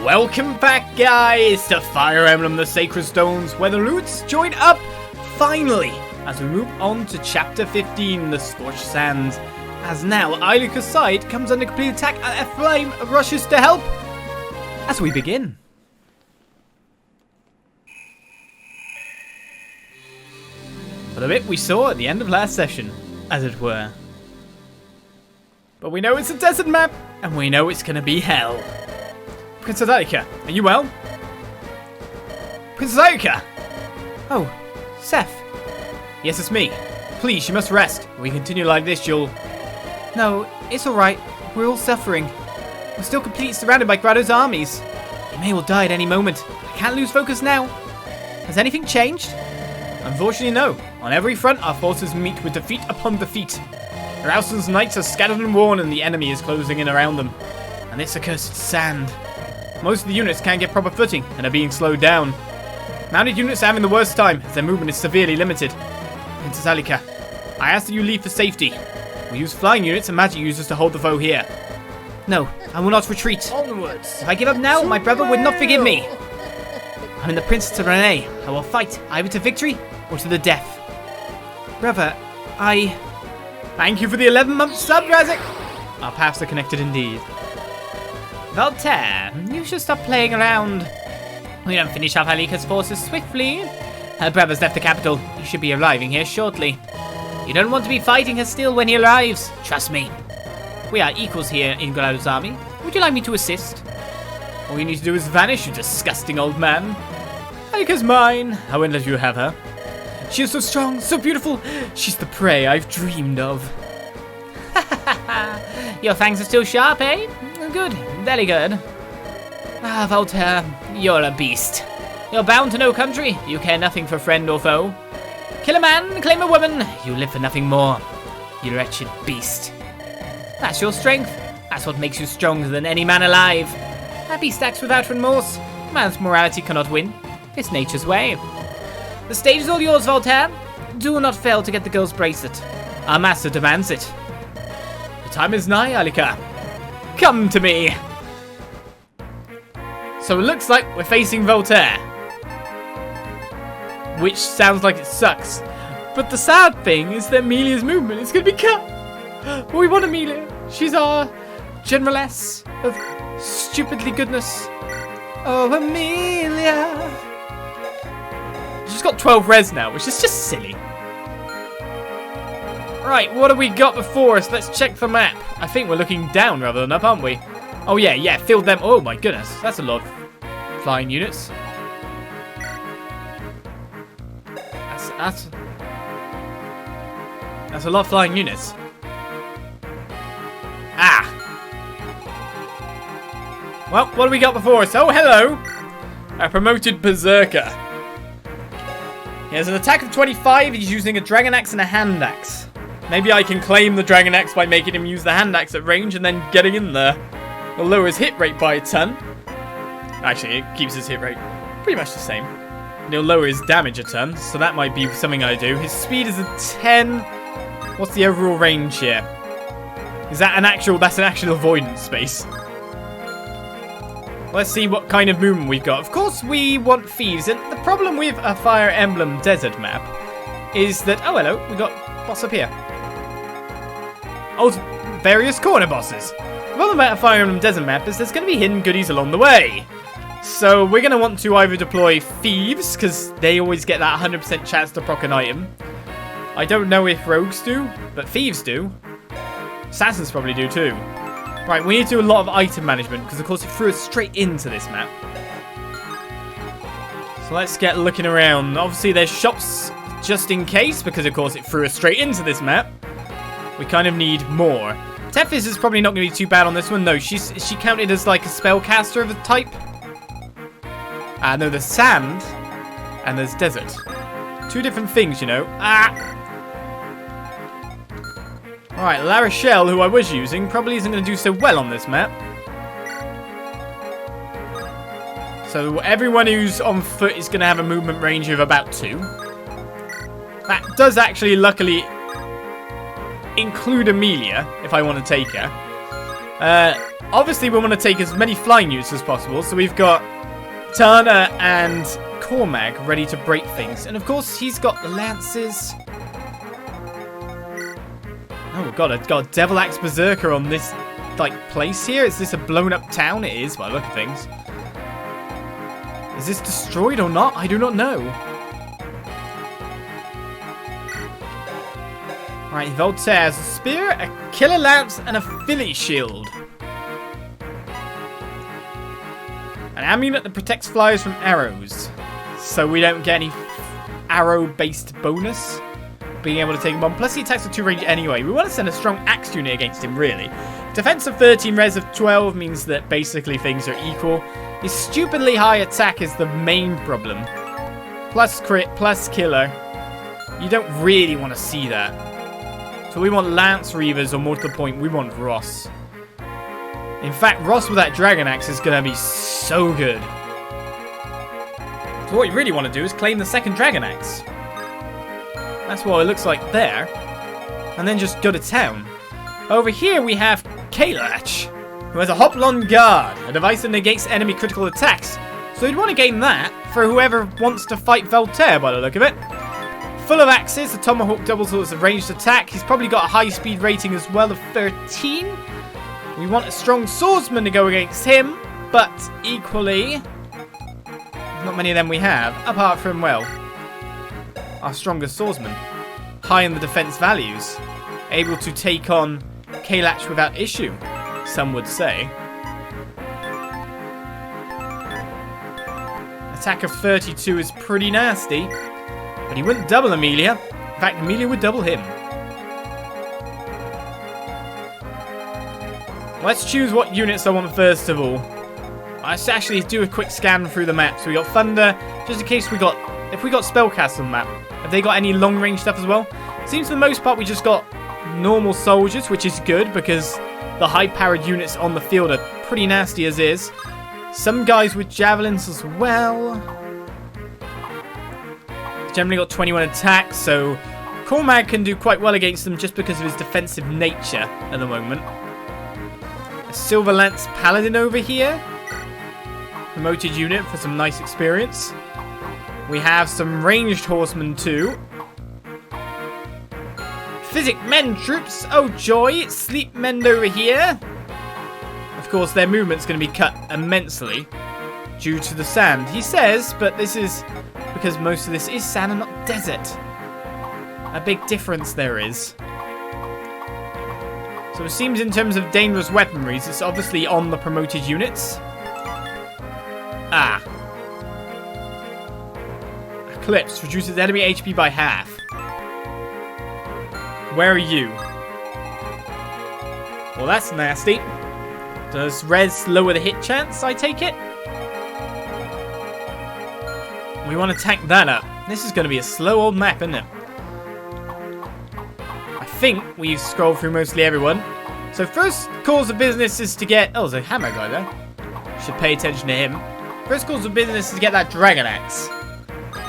Welcome back, guys, to Fire Emblem the Sacred Stones, where the roots join up, finally, as we move on to Chapter 15, the Scorched Sands. As now, Eirika's side comes under complete attack and Ephraim rushes to help. As we begin. For the bit we saw at the end of last session, as it were. But we know it's a desert map, and we know it's gonna be hell. Princess Eirika, are you well? Princess Eirika! Oh, Seth. Yes, it's me. Please, you must rest. If we continue like this, you'll... No, it's alright. We're all suffering. We're still completely surrounded by Grado's armies. He may well die at any moment. I can't lose focus now. Has anything changed? Unfortunately, no. On every front, our forces meet with defeat upon defeat. Rauston's knights are scattered and worn, and the enemy is closing in around them. And this accursed sand. Most of the units can't get proper footing and are being slowed down. Mounted units are having the worst time as their movement is severely limited. Princess Eirika, I ask that you leave for safety. We'll use flying units and magic users to hold the foe here. No, I will not retreat. Onwards. If I give up now, my brother would not forgive me. I'm in the Princess of Renais. I will fight, either to victory or to the death. Brother, I... Thank you for the 11-month sub, Razik. Our paths are connected indeed. Valter, you should stop playing around. We don't finish off Eirika's forces swiftly. Her brother's left the capital. He should be arriving here shortly. You don't want to be fighting her still when he arrives. Trust me. We are equals here in Grado's army. Would you like me to assist? All you need to do is vanish, you disgusting old man. Eirika's mine. I won't let you have her. She is so strong, so beautiful. She's the prey I've dreamed of. Your fangs are still sharp, eh? Good, very good. Ah, Valter, you're a beast. You're bound to no country. You care nothing for friend or foe. Kill a man, claim a woman. You live for nothing more. You wretched beast. That's your strength. That's what makes you stronger than any man alive. A beast acts without remorse. Man's morality cannot win. It's nature's way. The stage is all yours, Valter. Do not fail to get the girl's bracelet. Our master demands it. The time is nigh, Eirika. Come to me. So it looks like we're facing Valter. Which sounds like it sucks. But the sad thing is that Amelia's movement is going to be cut. But we want Amelia. She's our generaless of stupidly goodness. Oh, Amelia. She's got 12 res now, which is just silly. Right, what have we got before us? Let's check the map. I think we're looking down rather than up, aren't we? Oh, yeah, fill them. Oh, my goodness. That's a lot of flying units. That's a lot of flying units. Ah! Well, what do we got before us? Oh, hello! A promoted berserker. He has an attack of 25. He's using a dragon axe and a hand axe. Maybe I can claim the dragon axe by making him use the hand axe at range and then getting in there. It'll lower his hit rate by a ton. Actually, it keeps his hit rate pretty much the same. And it'll lower his damage a ton, so that might be something I do. His speed is a 10. What's the overall range here? Is that an actual... That's an actual avoidance space. Let's see what kind of movement we've got. Of course, we want thieves. And the problem with a Fire Emblem Desert map is that... Oh, hello. We got boss up here. Oh, various corner bosses. The problem about a Fire Emblem Desert map is there's going to be hidden goodies along the way. So we're going to want to either deploy thieves, because they always get that 100% chance to proc an item. I don't know if rogues do, but thieves do. Assassins probably do too. Right, we need to do a lot of item management, because of course it threw us straight into this map. So let's get looking around. Obviously there's shops just in case, because of course it threw us straight into this map. We kind of need more. Tethys is probably not going to be too bad on this one. No, she counted as like a spellcaster of a type. No, there's sand and there's desert. Two different things, you know. Alright, La Rochelle, who I was using, probably isn't going to do so well on this map. So everyone who's on foot is going to have a movement range of about 2. That does actually, luckily, include Amelia, if I want to take her. Obviously, we want to take as many flying units as possible. So we've got Tana and Cormag ready to break things. And of course, he's got the lances. Oh, God, I've got a Devil Axe Berserker on this, like, place here. Is this a blown up town? It is, by the look of things. Is this destroyed or not? I do not know. Right, Valter has a spear, a killer lance, and a Philly shield. An amulet that protects flyers from arrows. So we don't get any arrow-based bonus. Being able to take him on. Plus he attacks with 2 range anyway. We want to send a strong axe unit against him, really. Defense of 13, res of 12 means that basically things are equal. His stupidly high attack is the main problem. Plus crit, plus killer. You don't really want to see that. So we want Lance Reavers, or more to the point, we want Ross. In fact, Ross with that Dragon Axe is going to be so good. So what you really want to do is claim the second Dragon Axe. That's what it looks like there. And then just go to town. Over here we have Caellach, who has a Hoplon Guard, a device that negates enemy critical attacks. So you'd want to gain that for whoever wants to fight Valter by the look of it. Full of axes, the Tomahawk doubles as a ranged attack. He's probably got a high speed rating as well of 13. We want a strong swordsman to go against him, but equally, not many of them we have, apart from, well, our strongest swordsman. High in the defense values. Able to take on Caellach without issue, some would say. Attack of 32 is pretty nasty, but he wouldn't double Amelia. In fact, Amelia would double him. Let's choose what units I want first of all. Let's actually do a quick scan through the map. So we got Thunder, just in case if we got Spellcasters on the map. Have they got any long range stuff as well? Seems for the most part we just got normal soldiers, which is good because the high powered units on the field are pretty nasty as is. Some guys with javelins as well. Generally got 21 attacks, so Cormag can do quite well against them just because of his defensive nature at the moment. A Silver Lance Paladin over here. Promoted unit for some nice experience. We have some ranged horsemen too. Physic men troops, oh joy. Sleep men over here. Of course their movement's going to be cut immensely due to the sand, he says, but this is because most of this is sand and not desert. A big difference there is. So it seems in terms of dangerous weaponry, it's obviously on the promoted units. Ah. Eclipse reduces enemy HP by half. Where are you? Well, that's nasty. Does res lower the hit chance, I take it? We want to tank that up. This is going to be a slow old map, isn't it? I think we've scrolled through mostly everyone. So first cause of business is to get... Oh, there's a hammer guy there. Should pay attention to him. First cause of business is to get that Dragon Axe.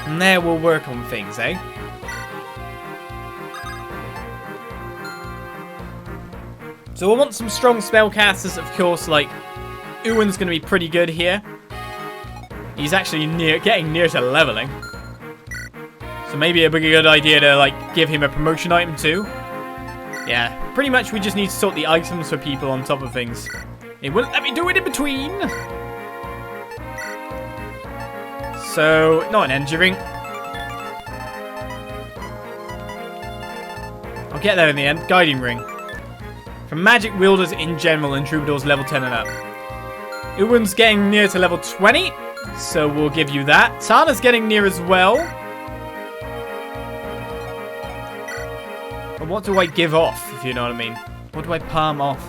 And there we'll work on things, eh? So we'll want some strong spellcasters, of course, like... Ewan's going to be pretty good here. He's actually getting near to leveling. So maybe it'd be a good idea to, like, give him a promotion item too. Yeah, pretty much we just need to sort the items for people on top of things. It wouldn't let me do it in between. So, not an energy ring. I'll get there in the end. Guiding ring. For magic wielders in general and troubadours level 10 and up. Ewan's getting near to level 20. So we'll give you that. Tana's getting near as well. But what do I give off, if you know what I mean? What do I palm off?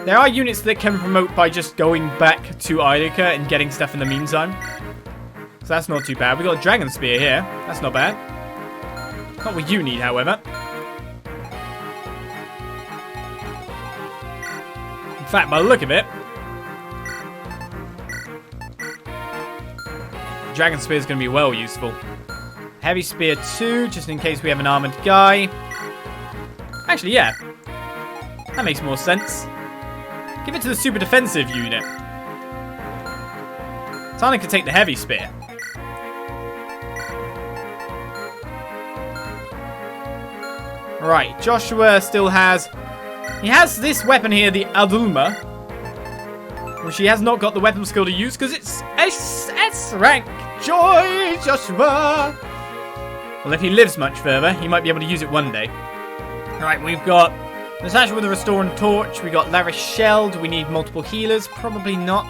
There are units that can promote by just going back to Eirika and getting stuff in the meantime. So that's not too bad. We got a Dragon Spear here. That's not bad. Not what you need, however. In fact, by the look of it, Dragon Spear is going to be well useful. Heavy Spear 2, just in case we have an armored guy. Actually, yeah. That makes more sense. Give it to the super defensive unit. Tana could take the heavy spear. Right, Joshua still has... He has this weapon here, the Adulma, which he has not got the weapon skill to use because it's S rank. Joy, Joshua! Well, if he lives much further, he might be able to use it one day. Right, we've got Natasha with a Restore and Torch. We got La Rochelle. Do we need multiple healers? Probably not.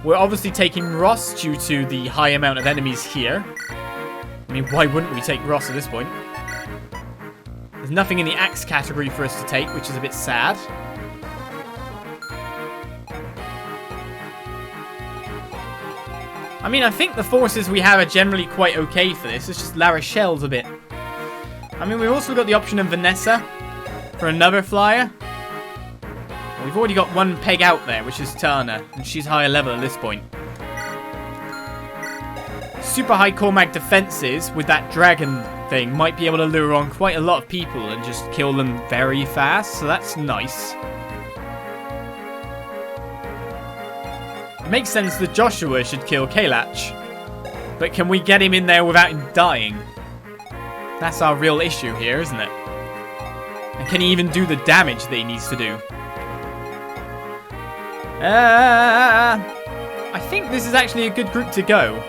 We're obviously taking Ross due to the high amount of enemies here. I mean, why wouldn't we take Ross at this point? There's nothing in the axe category for us to take, which is a bit sad. I mean, I think the forces we have are generally quite okay for this. It's just La Rochelle's a bit... I mean, we've also got the option of Vanessa for another flyer. We've already got one peg out there, which is Tana, and she's higher level at this point. Super high Cormac defenses with that dragon thing might be able to lure on quite a lot of people and just kill them very fast, so that's nice. It makes sense that Joshua should kill Caellach, but can we get him in there without him dying? That's our real issue here, isn't it? And can he even do the damage that he needs to do? I think this is actually a good group to go.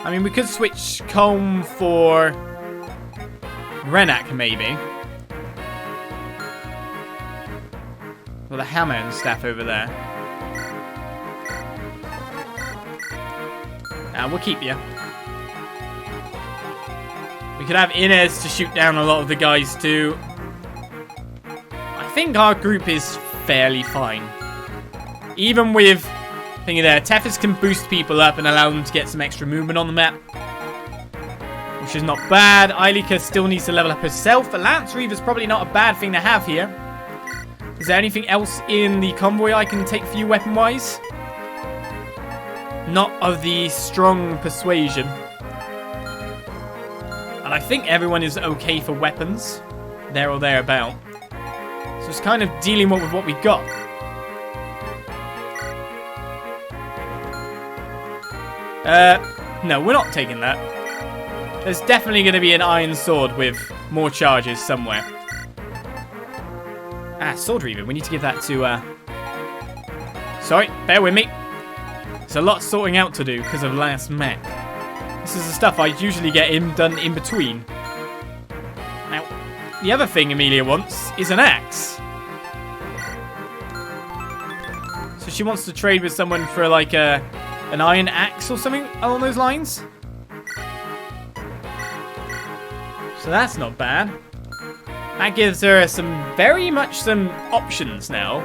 I mean, we could switch Comb for Renak, maybe. With a hammer and staff over there. We'll keep you. We could have Inez to shoot down a lot of the guys too. I think our group is fairly fine. Even with thingy there, Tethys can boost people up and allow them to get some extra movement on the map, which is not bad. Eirika still needs to level up herself, but Lance Reaver's probably not a bad thing to have here. Is there anything else in the convoy I can take for you weapon-wise? Not of the strong persuasion. And I think everyone is okay for weapons, there or thereabout. So it's kind of dealing with what we got. No, we're not taking that. There's definitely going to be an iron sword with more charges somewhere. Sword Reaver. We need to give that to, Sorry, bear with me. There's a lot sorting out to do because of last map. This is the stuff I usually get done in between. Now, the other thing Amelia wants is an axe. So she wants to trade with someone for like an iron axe or something along those lines. So that's not bad. That gives her very much some options now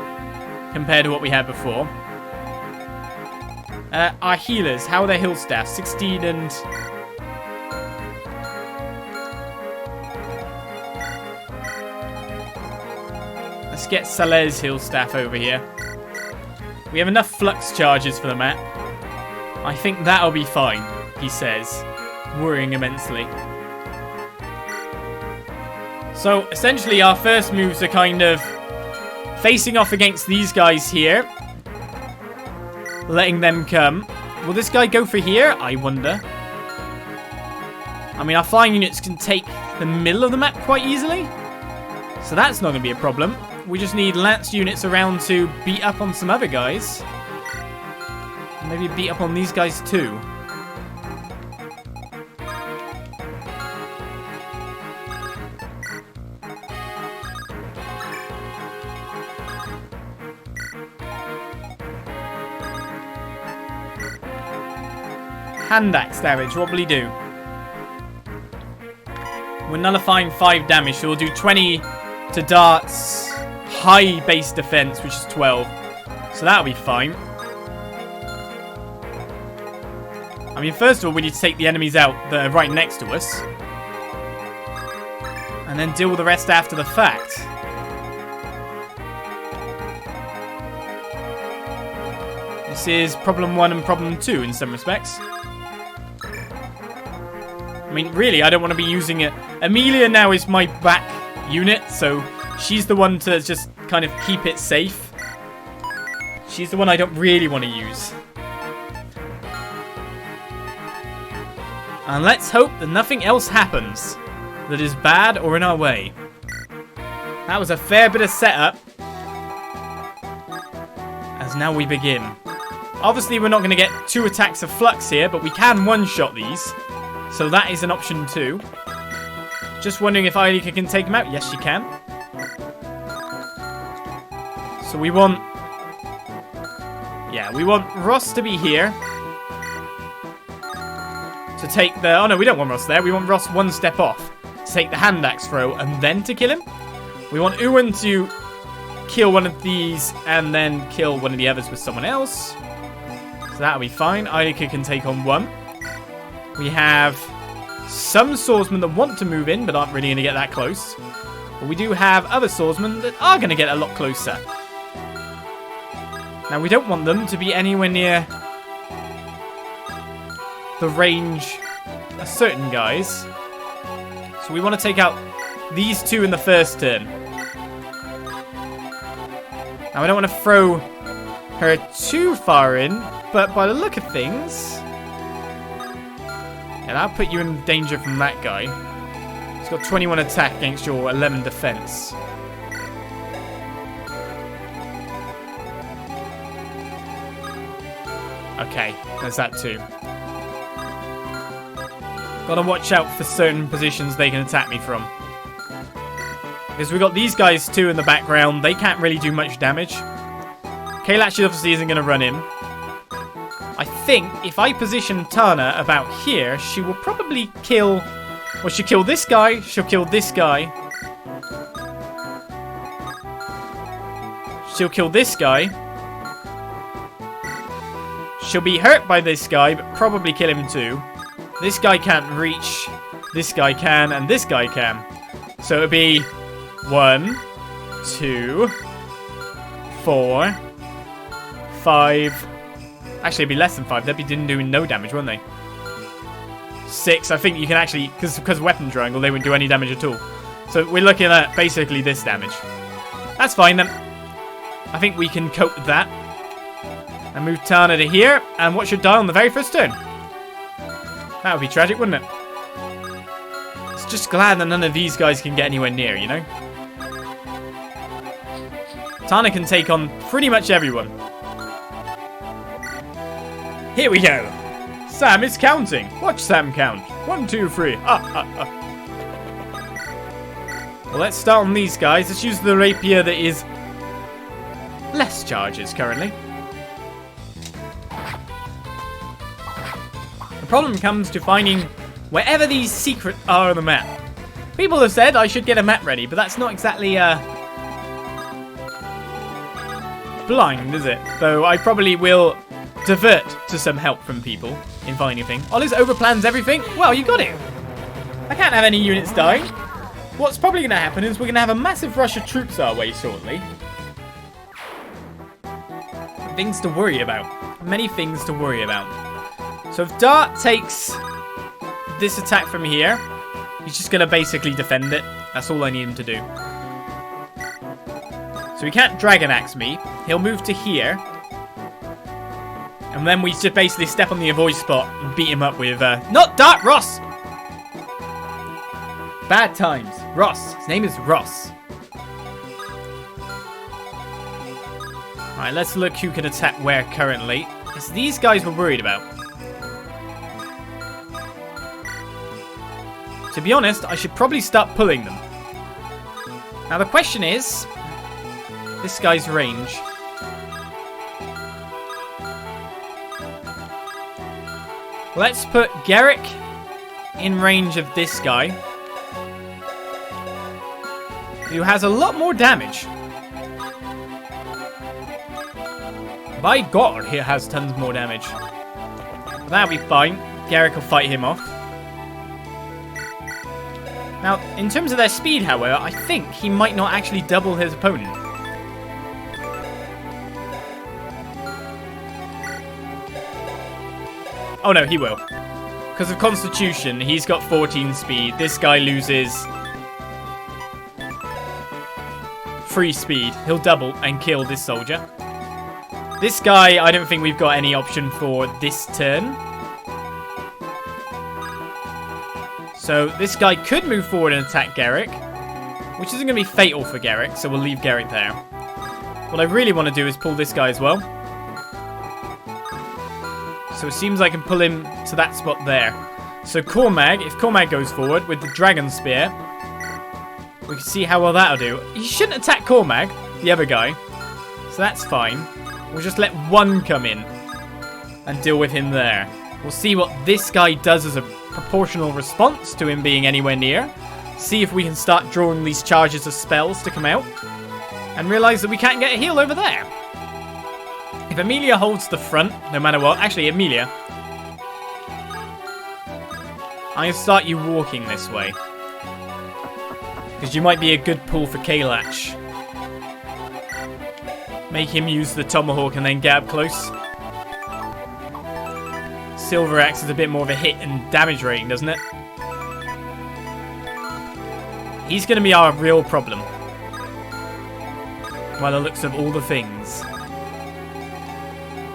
compared to what we had before. Our healers, how are their heal staff? 16 and... Let's get Saleh's heal staff over here. We have enough flux charges for the map. I think that'll be fine, he says, worrying immensely. So, essentially, our first moves are kind of facing off against these guys here. Letting them come. Will this guy go for here? I wonder. I mean, our flying units can take the middle of the map quite easily. So that's not going to be a problem. We just need lance units around to beat up on some other guys. Maybe beat up on these guys too. Hand axe damage, what will he do? We're nullifying 5 damage, so we'll do 20 to darts, high base defense, which is 12. So that'll be fine. I mean, first of all, we need to take the enemies out that are right next to us. And then deal with the rest after the fact. This is problem 1 and problem 2 in some respects. I mean, really, I don't want to be using it. Amelia now is my back unit, so she's the one to just kind of keep it safe. She's the one I don't really want to use. And let's hope that nothing else happens that is bad or in our way. That was a fair bit of setup. As now we begin. Obviously, we're not going to get 2 attacks of flux here, but we can one-shot these. So that is an option too. Just wondering if Eirika can take him out. Yes, she can. So we want... Yeah, we want Ross to be here. To take the... Oh no, we don't want Ross there. We want Ross one step off. To take the hand axe throw and then to kill him. We want Ewan to kill one of these and then kill one of the others with someone else. So that'll be fine. Eirika can take on one. We have some swordsmen that want to move in but aren't really going to get that close. But we do have other swordsmen that are going to get a lot closer. Now we don't want them to be anywhere near the range of certain guys. So we want to take out these 2 in the first turn. Now I don't want to throw her too far in, but by the look of things... Yeah, that'll put you in danger from that guy. He's got 21 attack against your 11 defense. Okay, there's that too. Gotta watch out for certain positions they can attack me from. Because we've got these guys too in the background. They can't really do much damage. Caellach obviously isn't going to run in. I think if I position Tana about here, she will probably kill... Well, she'll kill this guy. She'll kill this guy. She'll kill this guy. She'll be hurt by this guy, but probably kill him too. This guy can't reach. This guy can, and this guy can. So it'll be 1, 2, 4, 5. Actually, it'd be less than 5. They'd be doing no damage, wouldn't they? 6. I think you can actually, because weapon triangle, they wouldn't do any damage at all. So we're looking at basically this damage. That's fine then. I think we can cope with that. And move Tana to here. And what should die on the very first turn? That would be tragic, wouldn't it? It's just glad that none of these guys can get anywhere near, you know? Tana can take on pretty much everyone. Here we go. Sam is counting. Watch Sam count. 1, 2, 3. Well, let's start on these guys. Let's use the rapier that is less charges currently. The problem comes to finding wherever these secrets are on the map. People have said I should get a map ready, but that's not exactly blind, is it? Though I probably will divert to some help from people in finding things. Oliz overplans everything? Well, you got it. I can't have any units dying. What's probably going to happen is we're going to have a massive rush of troops our way shortly. Things to worry about. Many things to worry about. So if Dart takes this attack from here, he's just going to basically defend it. That's all I need him to do. So he can't Dragon Axe me. He'll move to here. And then we just basically step on the avoid spot and beat him up with... Not Dart! Ross! Bad times. Ross. His name is Ross. Alright, let's look who can attack where currently. It's these guys we're worried about. To be honest, I should probably start pulling them. Now the question is... this guy's range. Let's put Garrick in range of this guy. Who has a lot more damage. By God, he has tons more damage. That'll be fine. Garrick will fight him off. Now, in terms of their speed, however, I think he might not actually double his opponent. Oh no, he will. Because of Constitution, he's got 14 speed. This guy loses 3 speed. He'll double and kill this soldier. This guy, I don't think we've got any option for this turn. So this guy could move forward and attack Garrick, which isn't going to be fatal for Garrick, so we'll leave Garrick there. What I really want to do is pull this guy as well. So it seems I can pull him to that spot there. So Cormag, if Cormag goes forward with the Dragon Spear, we can see how well that'll do. He shouldn't attack Cormag, the other guy, so that's fine. We'll just let one come in and deal with him there. We'll see what this guy does as a proportional response to him being anywhere near. See if we can start drawing these charges of spells to come out. And realise that we can't get a heal over there. If Amelia holds the front, no matter what. Actually, Amelia, I'm going to start you walking this way. Because you might be a good pull for Caellach. Make him use the tomahawk and then get up close. Silver Axe is a bit more of a hit and damage rating, doesn't it? He's going to be our real problem. By the looks of all the things.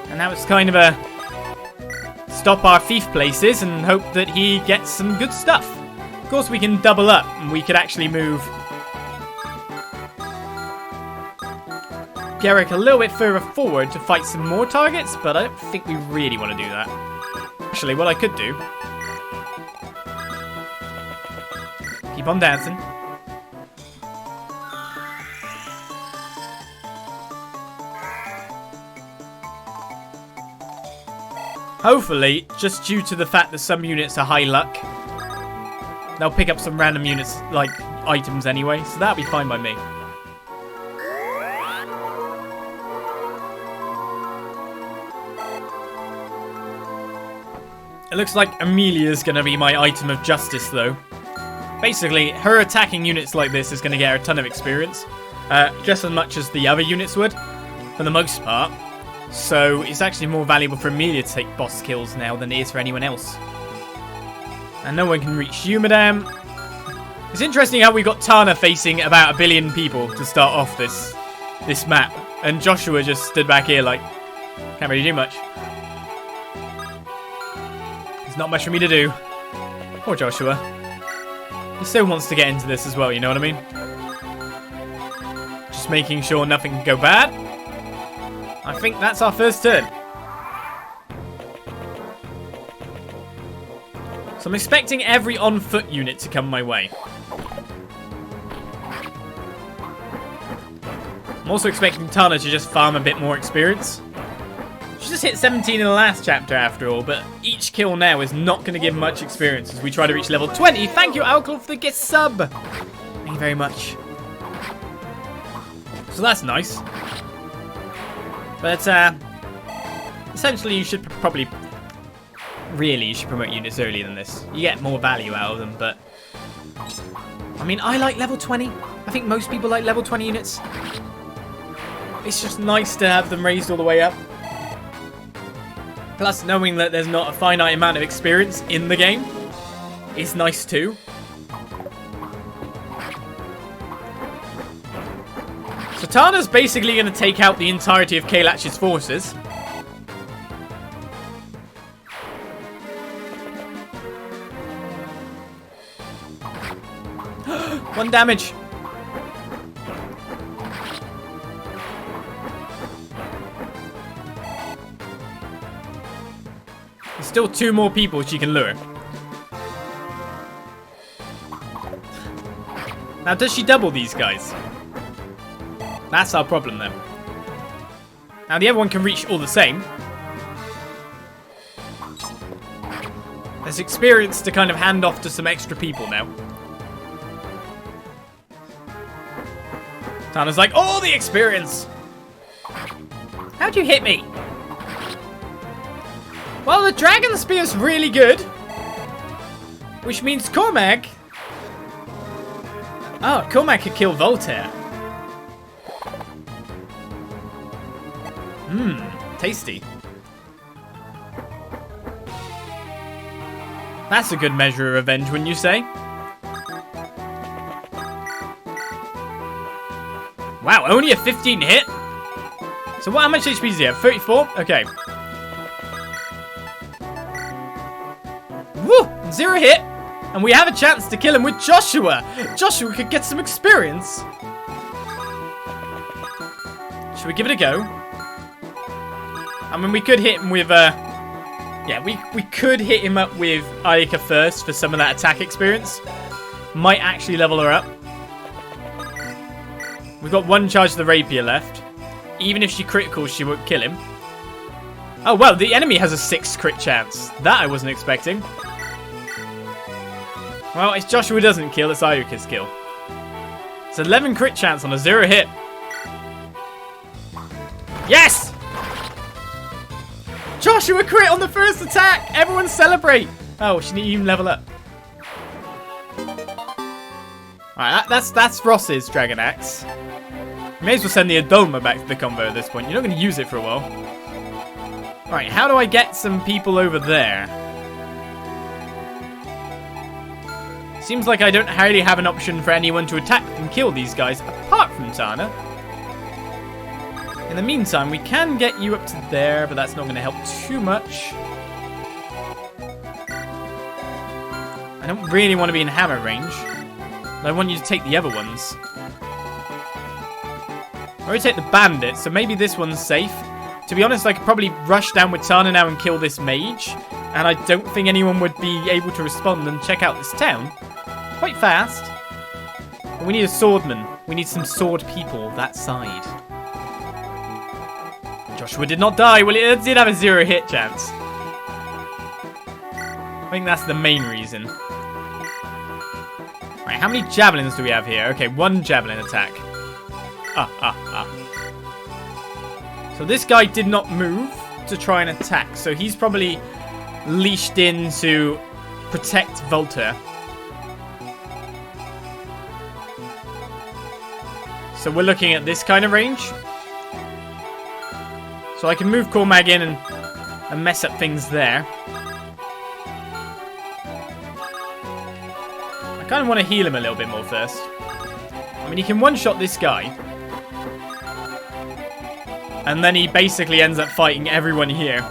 And now it's kind of a stop our thief places and hope that he gets some good stuff. Of course we can double up and we could actually move Garrick a little bit further forward to fight some more targets, but I don't think we really want to do that. Actually, what I could do... keep on dancing. Hopefully, just due to the fact that some units are high luck, they'll pick up some random units, like items anyway, so that'll be fine by me. It looks like Amelia's going to be my item of justice, though. Basically, her attacking units like this is going to get her a ton of experience. Just as much as the other units would, for the most part. So, it's actually more valuable for Amelia to take boss kills now than it is for anyone else. And no one can reach Yumadam. It's interesting how we got Tana facing about 1 billion people to start off this map. And Joshua just stood back here like, can't really do much. There's not much for me to do. Poor Joshua. He still wants to get into this as well, you know what I mean? Just making sure nothing can go bad. I think that's our first turn. So I'm expecting every on-foot unit to come my way. I'm also expecting Tana to just farm a bit more experience. She just hit 17 in the last chapter after all, but each kill now is not going to give much experience as we try to reach level 20. Thank you, Alcohol, for the gift sub. Thank you very much. So that's nice. But, essentially you should probably... Really, you should promote units earlier than this. You get more value out of them, but... I mean, I like level 20. I think most people like level 20 units. It's just nice to have them raised all the way up. Plus, knowing that there's not a finite amount of experience in the game is nice too. So Tana's basically going to take out the entirety of Caellach's forces. One damage. There's still 2 more people she can lure. Now, does she double these guys? That's our problem then. Now, the other one can reach all the same. There's experience to kind of hand off to some extra people now. Tana's like, all the experience! How'd you hit me? Well, the Dragon Spear's really good. Which means Cormag... Oh, Cormag could kill Valter. Tasty. That's a good measure of revenge, wouldn't you say? Wow, only a 15 hit? So how much HP does he have? 34? Okay. Woo! 0 hit. And we have a chance to kill him with Joshua. Joshua could get some experience. Should we give it a go? I mean, we could hit him with yeah, we could hit him up with Eirika first for some of that attack experience. Might actually level her up. We've got 1 charge of the rapier left. Even if she criticals, she won't kill him. Oh, well, the enemy has a 6 crit chance. That I wasn't expecting. Well, it's Joshua who doesn't kill, it's Eirika's kill. It's 11 crit chance on a 0 hit. Yes! Joshua crit on the first attack! Everyone celebrate! Oh, she didn't even level up. Alright, that's Ross's Dragon Axe. May as well send the Adoma back to the combo at this point. You're not going to use it for a while. Alright, how do I get some people over there? Seems like I don't hardly have an option for anyone to attack and kill these guys, apart from Tana. In the meantime, we can get you up to there, but that's not going to help too much. I don't really want to be in hammer range. But I want you to take the other ones. I already take the bandit, so maybe this one's safe. To be honest, I could probably rush down with Tana now and kill this mage. And I don't think anyone would be able to respond and check out this town. Quite fast. But we need a swordman. We need some sword people that side. Joshua did not die. Well, it did have a 0 hit chance. I think that's the main reason. Alright, how many javelins do we have here? Okay, 1 javelin attack. So this guy did not move to try and attack. So he's probably leashed in to protect Valter. So we're looking at this kind of range. So I can move Cormag in and mess up things there. I kind of want to heal him a little bit more first. I mean, he can one-shot this guy. And then he basically ends up fighting everyone here.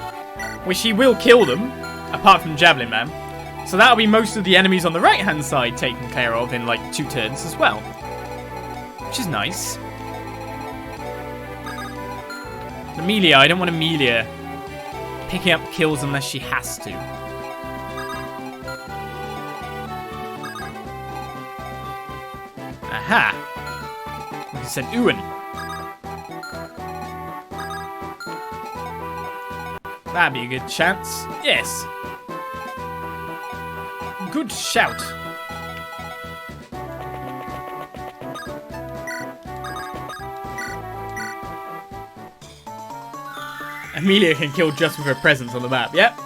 Which he will kill them, apart from Javelin Man. So that'll be most of the enemies on the right-hand side taken care of in like 2 turns as well. Which is nice. Amelia, I don't want Amelia picking up kills unless she has to. Aha! Like I said, Ewan. That'd be a good chance. Yes. Good shout. Amelia can kill just with her presence on the map, yep.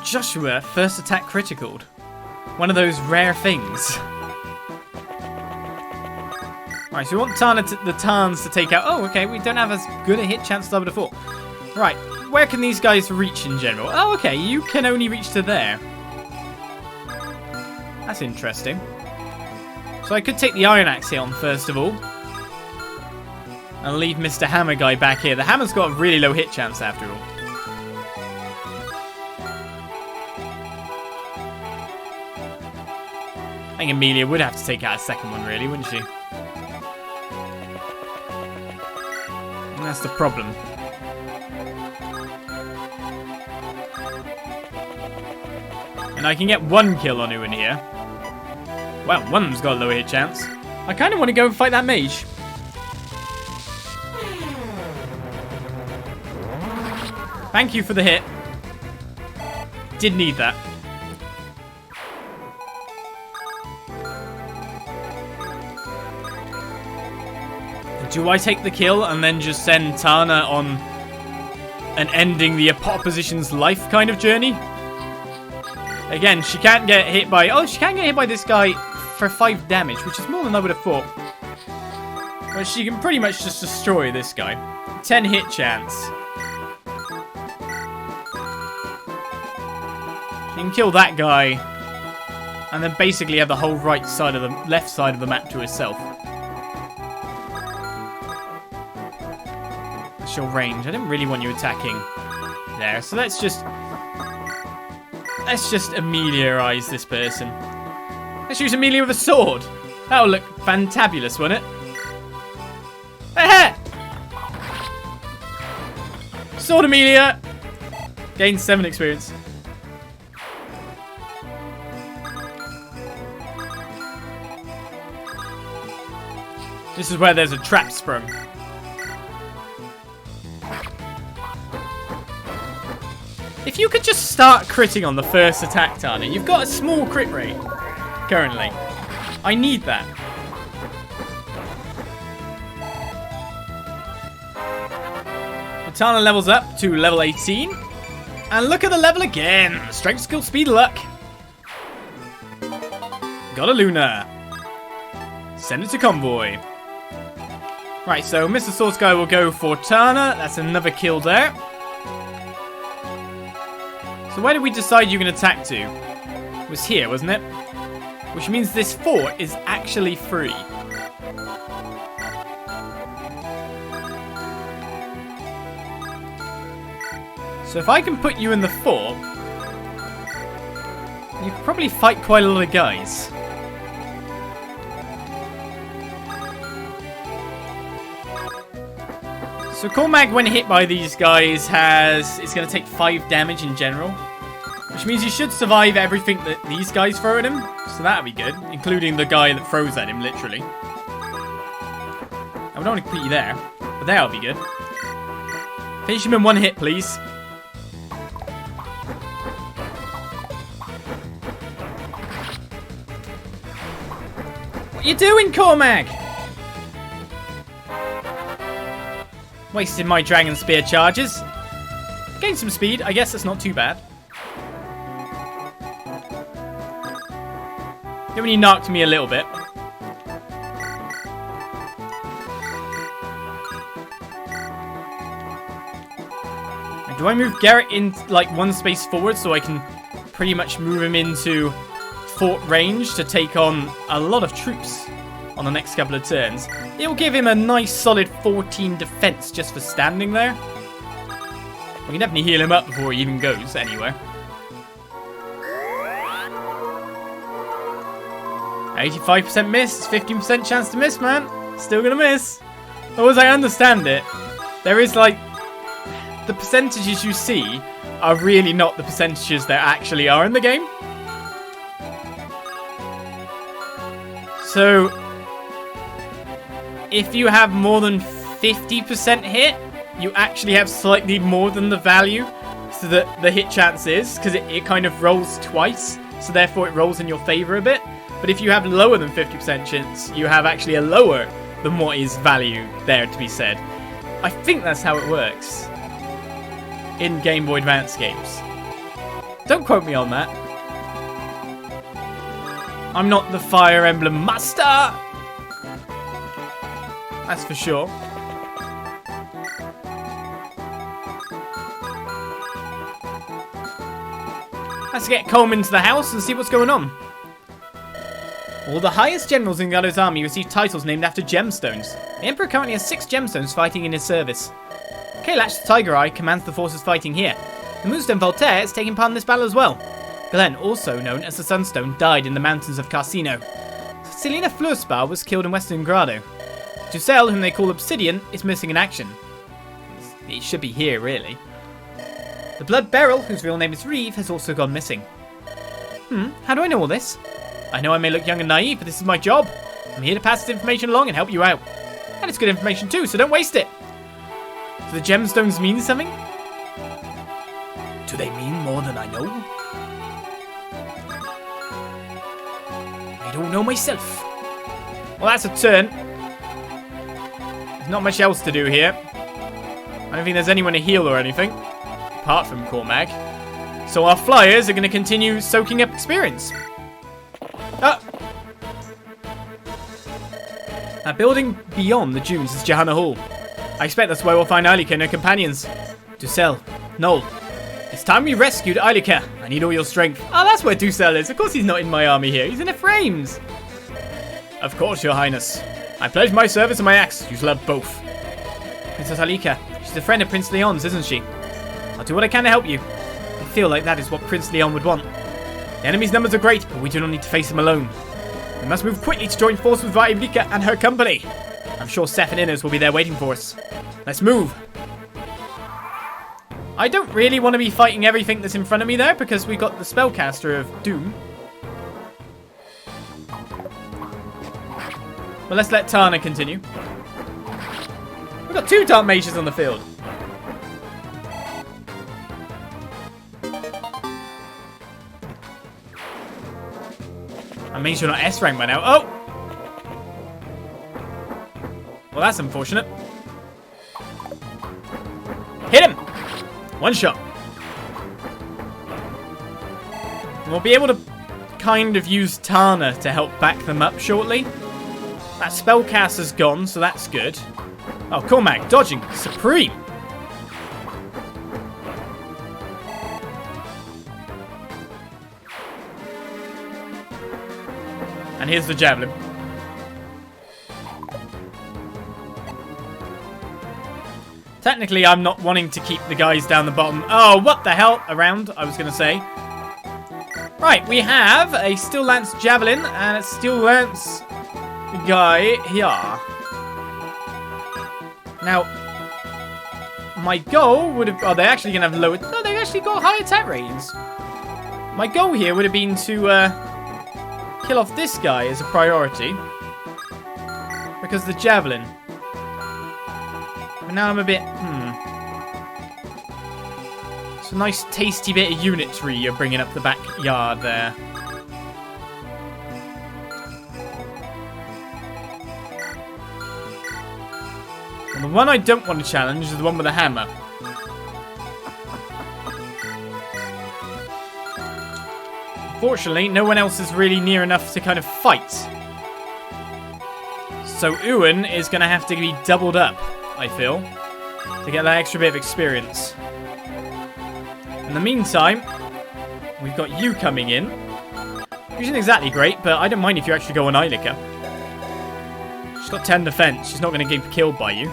Joshua, first attack criticaled. One of those rare things. Right, so we want the Tarns to take out... Oh, okay, we don't have as good a hit chance as I would have thought. Right, where can these guys reach in general? Oh, okay, you can only reach to there. That's interesting. So I could take the Iron Axe here on first of all. And leave Mr. Hammer guy back here. The Hammer's got a really low hit chance after all. I think Amelia would have to take out a second one really, wouldn't she? And that's the problem. And I can get 1 kill on Ewan here. Well, one of them's got a lower hit chance. I kind of want to go and fight that mage. Thank you for the hit. Did need that. Do I take the kill and then just send Tana on an ending the opposition's life kind of journey? Again, she can't get hit by... Oh, she can get hit by this guy for 5 damage, which is more than I would have thought. But she can pretty much just destroy this guy. 10 hit chance. She can kill that guy, and then basically have the whole right side of the left side of the map to herself. actual range. I didn't really want you attacking there. So let's just ameliorize this person. Let's use Amelia with a sword. That'll look fantabulous, won't it? Hey! Sword Amelia! Gain 7 experience. This is where there's a trap sprung. If you could just start critting on the first attack, Tana. You've got a small crit rate currently. I need that. Tana levels up to level 18. And look at the level again. Strength, skill, speed, luck. Got a Luna. Send it to convoy. Right, so Mr. Source Guy will go for Tana. That's another kill there. So where did we decide you can attack to? It was here, wasn't it? Which means this fort is actually free. So if I can put you in the fort, you could probably fight quite a lot of guys. So Cormag, when hit by these guys, it's going to take 5 damage in general. Which means you should survive everything that these guys throw at him. So that'll be good, including the guy that throws at him, literally. I don't want to put you there, but that'll be good. Finish him in 1 hit, please. What you doing, Cormag? Wasted my Dragon Spear charges. Gained some speed. I guess that's not too bad. He only knocked me a little bit. And do I move Garrett in like 1 space forward so I can pretty much move him into fort range to take on a lot of troops on the next couple of turns? It'll give him a nice solid 14 defense just for standing there. We can definitely heal him up before he even goes anywhere. 85% miss, 15% chance to miss, man. Still gonna miss. Or as I understand it, there is like, the percentages you see are really not the percentages there actually are in the game. So if you have more than 50% hit, you actually have slightly more than the value. So that the hit chance is, because it kind of rolls twice. So therefore it rolls in your favor a bit. But if you have lower than 50% chance, you have actually a lower than what is value there to be said. I think that's how it works in Game Boy Advance games. Don't quote me on that. I'm not the Fire Emblem master! That's for sure. Let's get Colm into the house and see what's going on. All the highest generals in Grado's army receive titles named after gemstones. The Emperor currently has 6 gemstones fighting in his service. Caellach the Tiger Eye commands the forces fighting here. The Moonstone Valter is taking part in this battle as well. Glenn, also known as the Sunstone, died in the mountains of Carsino. Selena Fluorspar was killed in Western Grado. Dussel, whom they call Obsidian, is missing in action. It should be here, really. The Blood Beryl, whose real name is Reeve, has also gone missing. How do I know all this? I know I may look young and naive, but this is my job. I'm here to pass this information along and help you out. And it's good information too, so don't waste it. Do the gemstones mean something? Do they mean more than I know? I don't know myself. Well, that's a turn. There's not much else to do here. I don't think there's anyone to heal or anything, apart from Cormag. So our flyers are going to continue soaking up experience. That building beyond the dunes is Jehanna Hall. I expect that's where we'll find Eirika and her companions. Dussel, Noel, it's time we rescued Eirika. I need all your strength. Oh, that's where Dussel is. Of course he's not in my army here. He's in Ephraim's. Of course, your highness. I pledge my service and my axe. You shall have both. Princess Eirika, she's She's a friend of Prince Leon's, isn't she? I'll do what I can to help you. I feel like that is what Prince Leon would want. The enemy's numbers are great, but we do not need to face him alone. We must move quickly to join forces with Eirika and her company. I'm sure Seth and Innes will be there waiting for us. Let's move. I don't really want to be fighting everything that's in front of me there, because we got the spellcaster of Doom. But let's let Tana continue. We've got 2 dark mages on the field. I made sure not S rank by now. Oh! Well, that's unfortunate. Hit him! 1 shot. And we'll be able to kind of use Tana to help back them up shortly. That spellcaster's gone, so that's good. Oh, Cormac, dodging. Supreme. And here's the javelin. Technically, I'm not wanting to keep the guys down the bottom. Oh, what the hell? Around, I was going to say. Right, we have a Steel Lance Javelin and a Steel Lance guy here. Now, my goal would have... Oh, they're actually going to have lower... No, they've actually got high attack ratings. My goal here would have been to kill off this guy as a priority. Because the javelin. But now I'm a bit... It's a nice tasty bit of unitry you're bringing up the backyard there. And the one I don't want to challenge is the one with the hammer. Unfortunately, no one else is really near enough to kind of fight. So Ewan is going to have to be doubled up, I feel, to get that extra bit of experience. In the meantime, we've got you coming in. Which isn't exactly great, but I don't mind if you actually go on Eirika. She's got 10 defense. She's not going to get killed by you.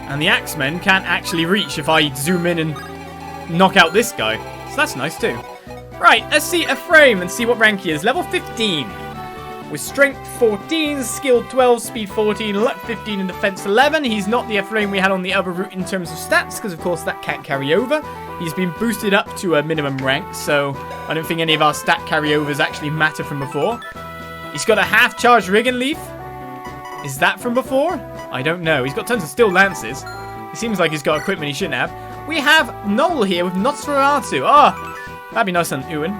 And the Axemen can't actually reach if I zoom in and knock out this guy. So that's nice too. Right, let's see Ephraim and see what rank he is. Level 15. With strength 14, skill 12, speed 14, luck 15, and defense 11. He's not the Ephraim we had on the other route in terms of stats, because of course that can't carry over. He's been boosted up to a minimum rank, so I don't think any of our stat carryovers actually matter from before. He's got a half-charged Riggin Leaf. Is that from before? I don't know. He's got tons of Steel Lances. It seems like he's got equipment he shouldn't have. We have Noel here with Nosferatu. Oh, that'd be nice on Ewan.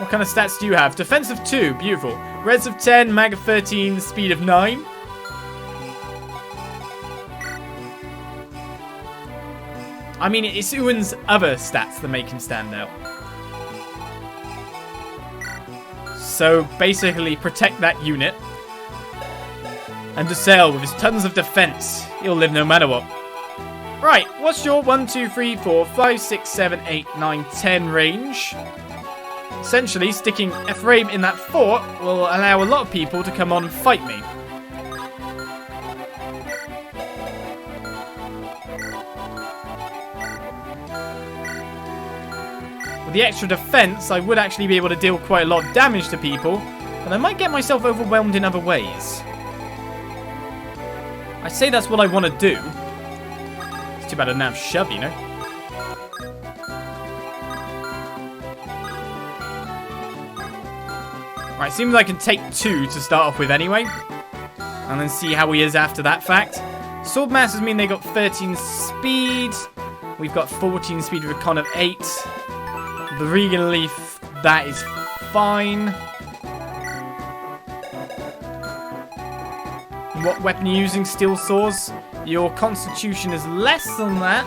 What kind of stats do you have? Defense of 2. Beautiful. Res of 10, mag of 13, speed of 9. I mean, it's Ewan's other stats that make him stand out. So, basically, protect that unit. And Dussel, with his tons of defense, he'll live no matter what. Right, what's your 1, 2, 3, 4, 5, 6, 7, 8, 9, 10 range? Essentially, sticking Ephraim in that fort will allow a lot of people to come on and fight me. With the extra defense, I would actually be able to deal quite a lot of damage to people, but I might get myself overwhelmed in other ways. I say that's what I want to do. It's too bad I don't have shove, you know. Right, seems I can take 2 to start off with anyway. And then see how he is after that fact. Swordmasters mean they got 13 speed. We've got 14 speed with a con of 8. The Regan Leaf, that is fine. What weapon are you using? Steel swords. Your constitution is less than that.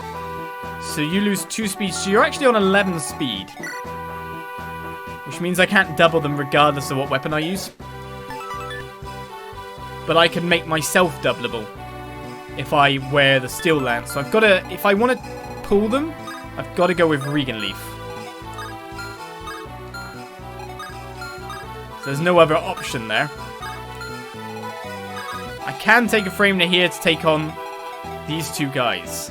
So you lose 2 speed. So you're actually on 11 speed. Which means I can't double them regardless of what weapon I use. But I can make myself doubleable if I wear the Steel Lance. So I've got to, if I want to pull them, I've got to go with Regan Leaf. So There's no other option there. I can take a frame here to take on these two guys.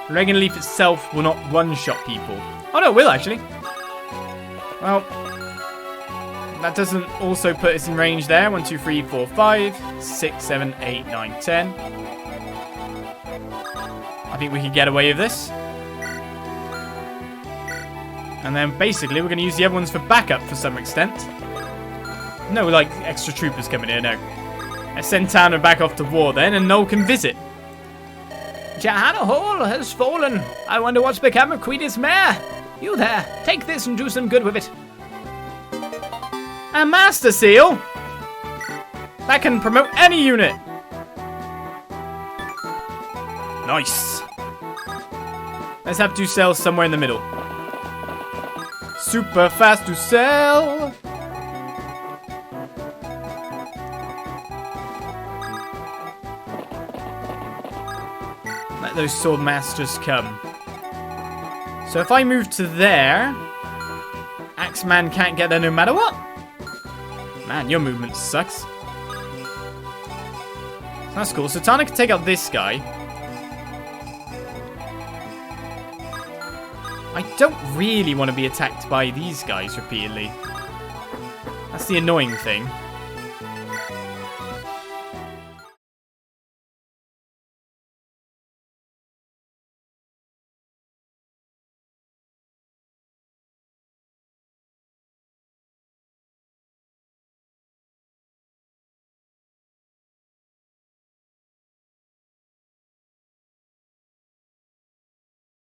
Dragon Leaf itself will not one-shot people. Oh no, it will actually. Well, that doesn't also put us in range there. 1, 2, 3, 4, 5, 6, 7, 8, 9, 10. I think we can get away with this. And then basically we're going to use the other ones for backup for some extent. No, like extra troopers coming in, no. Let's send Tanner back off to war then, and Noel can visit. Jehanna Hall has fallen. I wonder what's become of Queen's mare. You there, take this and do some good with it. A Master Seal? That can promote any unit. Nice. Let's have to sell somewhere in the middle. Super fast to sell. Let those sword masters come. So if I move to there, Axeman can't get there no matter what. Man, your movement sucks. That's cool. So Tana can take out this guy. I don't really want to be attacked by these guys repeatedly. That's the annoying thing.